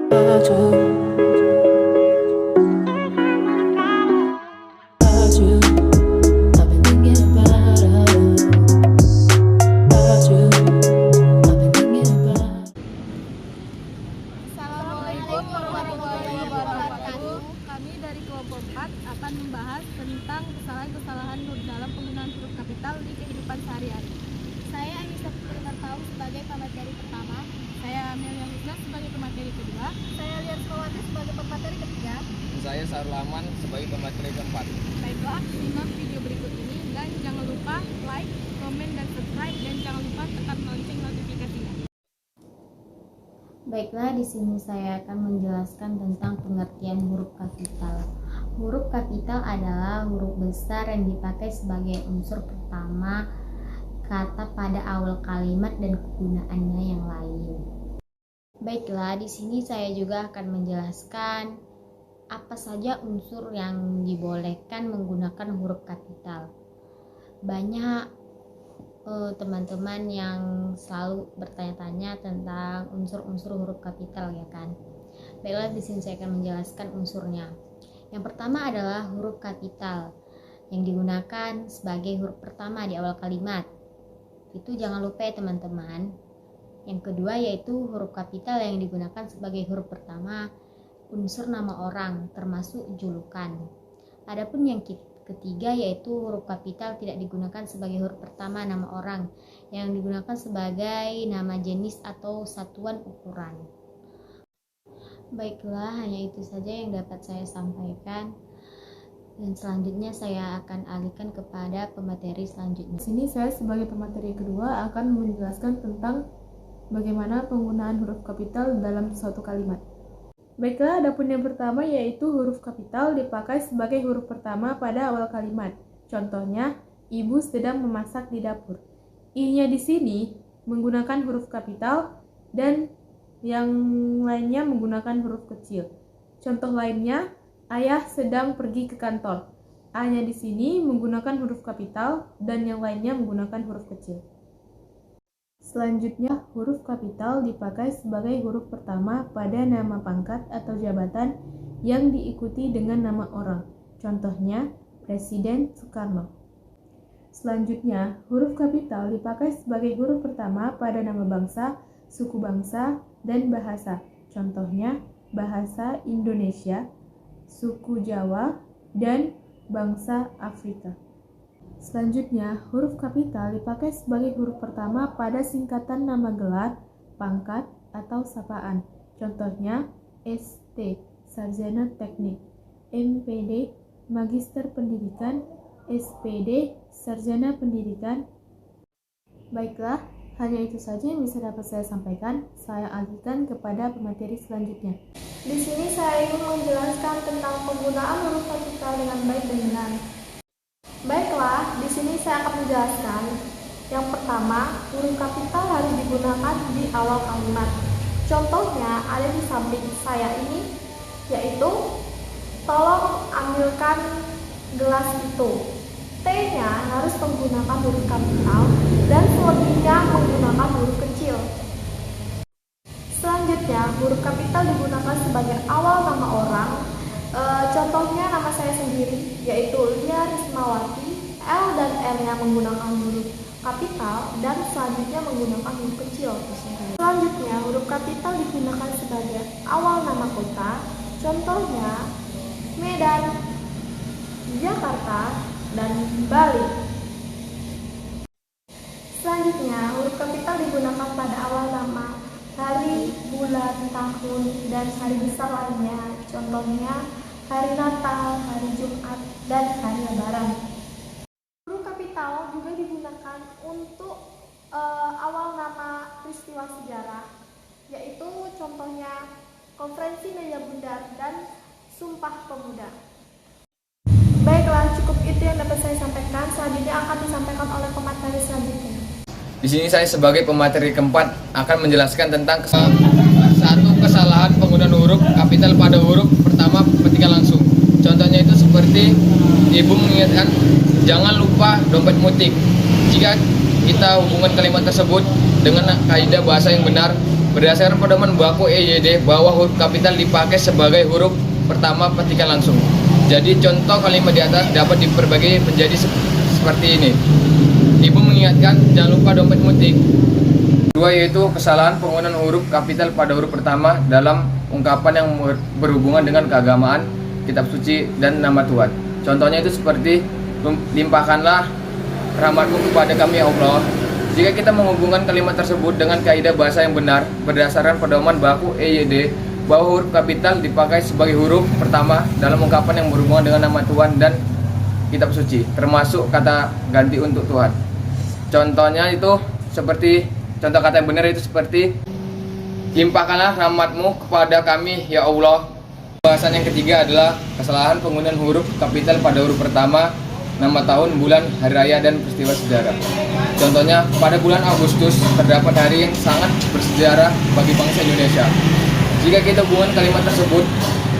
Assalamualaikum warahmatullahi wabarakatuh. Kami dari kelompok 4 akan membahas tentang kesalahan-kesalahan dalam penggunaan huruf kapital di kehidupan sehari-hari. Saya Anissa Putri Martau sebagai pemateri pertama. Saya Amelia Husna sebagai pemateri kedua. Saya Lian Sukawati sebagai pemateri ketiga. Saya Sarul Aman sebagai pemateri keempat. Baiklah, simak video berikut ini dan jangan lupa like, komen, dan subscribe, dan jangan lupa tekan lonceng notifikasinya. Baiklah, di sini saya akan menjelaskan tentang pengertian huruf kapital. Huruf kapital adalah huruf besar yang dipakai sebagai unsur pertama kata pada awal kalimat dan kegunaannya yang lain. Baiklah, di sini saya juga akan menjelaskan apa saja unsur yang dibolehkan menggunakan huruf kapital. Banyak teman-teman yang selalu bertanya-tanya tentang unsur-unsur huruf kapital, ya kan? Baiklah, di sini saya akan menjelaskan unsurnya. Yang pertama adalah huruf kapital yang digunakan sebagai huruf pertama di awal kalimat. Itu jangan lupa ya teman-teman. Yang kedua yaitu huruf kapital yang digunakan sebagai huruf pertama unsur nama orang, termasuk julukan. Adapun yang ketiga yaitu huruf kapital tidak digunakan sebagai huruf pertama nama orang, yang digunakan sebagai nama jenis atau satuan ukuran. Baiklah, hanya itu saja yang dapat saya sampaikan. Dan selanjutnya saya akan alihkan kepada pemateri selanjutnya. Di sini saya sebagai pemateri kedua akan menjelaskan tentang bagaimana penggunaan huruf kapital dalam suatu kalimat. Baiklah, adapun yang pertama yaitu huruf kapital dipakai sebagai huruf pertama pada awal kalimat. Contohnya, ibu sedang memasak di dapur. I-nya di sini menggunakan huruf kapital dan yang lainnya menggunakan huruf kecil. Contoh lainnya, ayah sedang pergi ke kantor. A-nya di sini menggunakan huruf kapital dan yang lainnya menggunakan huruf kecil. Selanjutnya, huruf kapital dipakai sebagai huruf pertama pada nama pangkat atau jabatan yang diikuti dengan nama orang. Contohnya, Presiden Soekarno. Selanjutnya, huruf kapital dipakai sebagai huruf pertama pada nama bangsa, suku bangsa, dan bahasa. Contohnya, bahasa Indonesia, suku Jawa, dan bangsa Afrika. Selanjutnya, huruf kapital dipakai sebagai huruf pertama pada singkatan nama gelar, pangkat, atau sapaan. Contohnya, ST, Sarjana Teknik, MPD, Magister Pendidikan, SPD, Sarjana Pendidikan. Baiklah, hanya itu saja yang bisa dapat saya sampaikan. Saya alihkan kepada pemateri selanjutnya. Di sini saya ingin menjelaskan tentang penggunaan huruf kapital dengan baik dan benar. Baiklah, di sini saya akan menjelaskan. Yang pertama, huruf kapital harus digunakan di awal kalimat. Contohnya ada di samping saya ini, yaitu tolong ambilkan gelas itu. T-nya harus menggunakan huruf kapital dan selebihnya menggunakan huruf kecil. Selanjutnya, huruf kapital digunakan sebagai awal nama orang. Contohnya nama saya sendiri, yaitu Lia Rismawati. L dan M-nya menggunakan huruf kapital dan selanjutnya menggunakan huruf kecil. Selanjutnya, huruf kapital digunakan sebagai awal nama kota. Contohnya Medan, Jakarta, dan Bali. Selanjutnya, huruf kapital digunakan pada awal nama hari, bulan, tahun, dan hari besar lainnya. Contohnya hari Natal, hari Jumat, dan hari Lebaran. Huruf kapital juga digunakan untuk awal nama peristiwa sejarah, yaitu contohnya Konferensi Meja Bundar dan Sumpah Pemuda. Baiklah, cukup itu yang dapat saya sampaikan. Selanjutnya akan disampaikan oleh pemateri selanjutnya. Di sini saya sebagai pemateri keempat akan menjelaskan tentang satu kesalahan penggunaan huruf kapital pada huruf pertama ketika langsung. Contohnya itu seperti ibu mengingatkan jangan lupa dompet mutik. Jika kita hubungan kalimat tersebut dengan kaidah bahasa yang benar, Berdasarkan pedoman baku EYD bahwa huruf kapital dipakai sebagai huruf pertama petikan langsung. Jadi contoh kalimat di atas dapat diperbagi menjadi seperti ini. Ibu mengingatkan jangan lupa dompet mutik. Dua, yaitu kesalahan penggunaan huruf kapital pada huruf pertama dalam ungkapan yang berhubungan dengan keagamaan, kitab suci, dan nama Tuhan. Contohnya itu seperti limpahkanlah rahmatmu kepada kami ya Allah. Jika kita menghubungkan kalimat tersebut dengan kaidah bahasa yang benar berdasarkan pedoman baku EYD bahwa huruf kapital dipakai sebagai huruf pertama dalam ungkapan yang berhubungan dengan nama Tuhan dan kitab suci, termasuk kata ganti untuk Tuhan. Contohnya itu seperti, contoh kata yang benar itu seperti limpahkanlah rahmatmu kepada kami ya Allah. Bahasan yang ketiga adalah kesalahan penggunaan huruf kapital pada huruf pertama, nama tahun, bulan, hari raya, dan peristiwa sejarah. Contohnya, pada bulan Agustus terdapat hari yang sangat bersejarah bagi bangsa Indonesia. Jika kita hubungan kalimat tersebut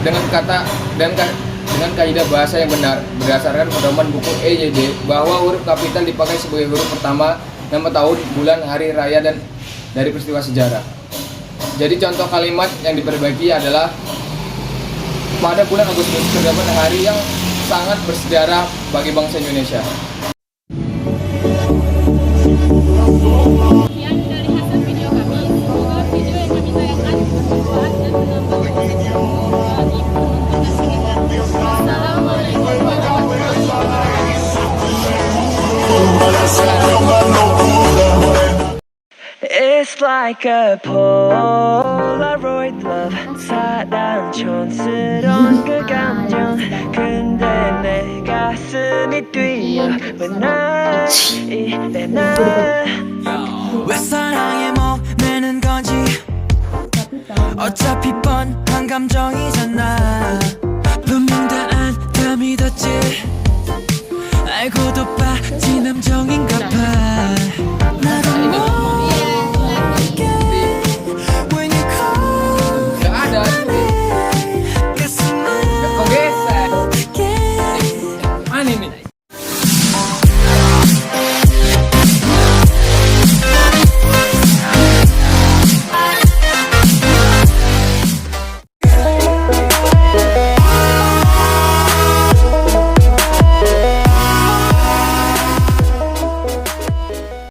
dengan kata dan dengan kaidah bahasa yang benar berdasarkan pedoman buku EYD bahwa huruf kapital dipakai sebagai huruf pertama, nama tahun, bulan, hari raya, dan dari peristiwa sejarah. Jadi contoh kalimat yang diperbaiki adalah pada bulan Agustus terdapat hari yang sangat bersejarah bagi bangsa Indonesia. Sekian dari hasil video kami. Semoga video yang kami tayangkan bermanfaat dan menambah wawasan ilmu bagi penonton dan pendengar. Wassalamualaikum warahmatullahi wabarakatuh. It's like a Polaroid love 사랑 촌스러운 그 감정 근데 내 가슴이 뛰어 왜 이래 왜 사랑에 목매는 건지 어차피 뻔한 감정이잖아 분명 다 안 믿었지 알고도 빠진 함정인가 봐 나도